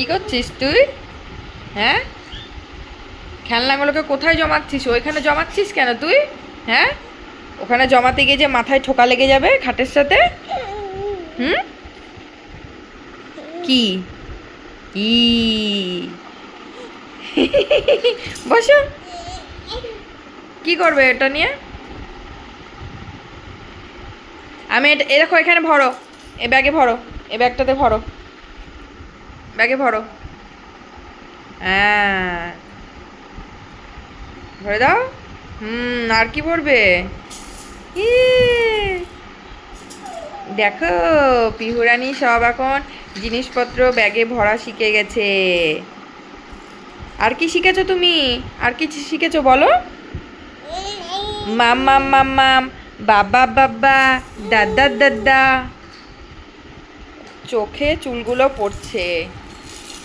কি করছিস তুই? হ্যাঁ, খেলনাগুলোকে কোথায় জমাচ্ছিস? ওইখানে জমাচ্ছিস কেন তুই? হ্যাঁ, ওখানে জমাতে গিয়ে যে মাথায় ঠোকা লেগে যাবে খাটের সাথে। হুম, কি ই বসো। কি করবে এটা নিয়ে? আমি এটা এ দেখো, এখানে ভরো, এ ব্যাগে ভরো, এ ব্যাগটাতে ভরো, ব্যাগে ভরো। হ্যাঁ, ভরে দাও। আর কি ভরবে? ই, দেখো, পিহুরানি সব এখন জিনিসপত্র ব্যাগে ভরা শিখে গেছে। আর কি শিখেছো তুমি? আর কি শিখেছো বলো? মাম মাম মাম মাম, বাবা বাবা, দাদা দাদা। চোখে চুলগুলো পড়ছে।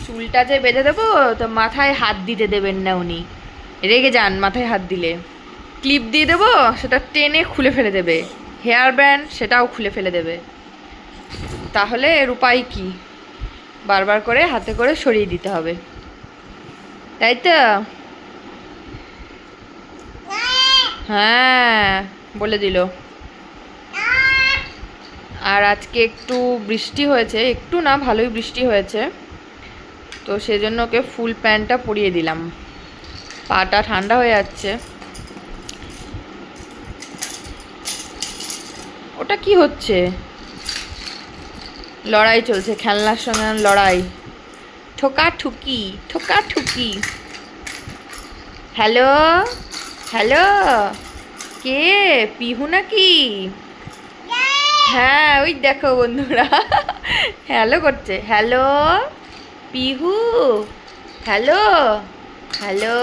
চুলটা যে বেঁধে দেবো, তো মাথায় হাত দিতে দেবেন না উনি, রেগে যান মাথায় হাত দিলে। ক্লিপ দিয়ে দেবো, সেটা টেনে খুলে ফেলে দেবে। হেয়ার ব্যান্ড, সেটাও খুলে ফেলে দেবে। তাহলে এর উপায় কি? বারবার করে হাতে করে সরিয়ে দিতে হবে, তাই তো? হ্যাঁ, বলে দিল। আর আজকে একটু বৃষ্টি হয়েছে, একটু না ভালোই বৃষ্টি হয়েছে, তো সেজন্য ওকে ফুল প্যান্টটা পরিয়ে দিলাম। পাটা ঠান্ডা হয়ে যাচ্ছে। ওটা কি হচ্ছে? লড়াই চলছে, খেলনার সঙ্গে লড়াই, ঠোকা ঠুকি, ঠোকা ঠুকি। হ্যালো, হ্যালো, কে? পিহু নাকি? হ্যাঁ, ওই দেখো বন্ধুরা, হ্যালো করছে। হ্যালো পিহু, হ্যালো, হ্যালো,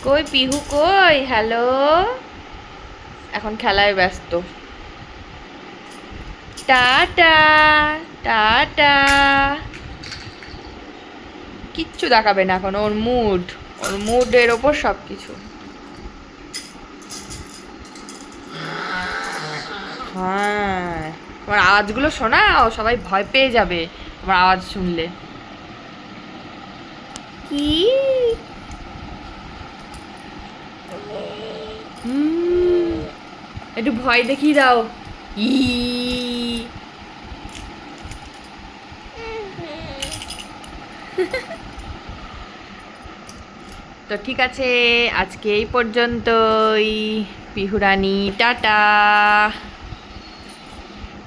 কই পিহু কই? হ্যালো। এখন খেলায় ব্যস্ত। Tata, tata. কিচ্ছু দেখাবে না এখন, ওর মুড, ওর মুডের ওপর সব কিছু। হ্যাঁ, তোমার আওয়াজগুলো শোনাও, সবাই ভয় পেয়ে যাবে তোমার আওয়াজ শুনলে। কি? একটু ভয় দেখিয়ে দাও। ই, তো ঠিক আছে, আজকে এই পর্যন্তই। পিহুরানি টাটা।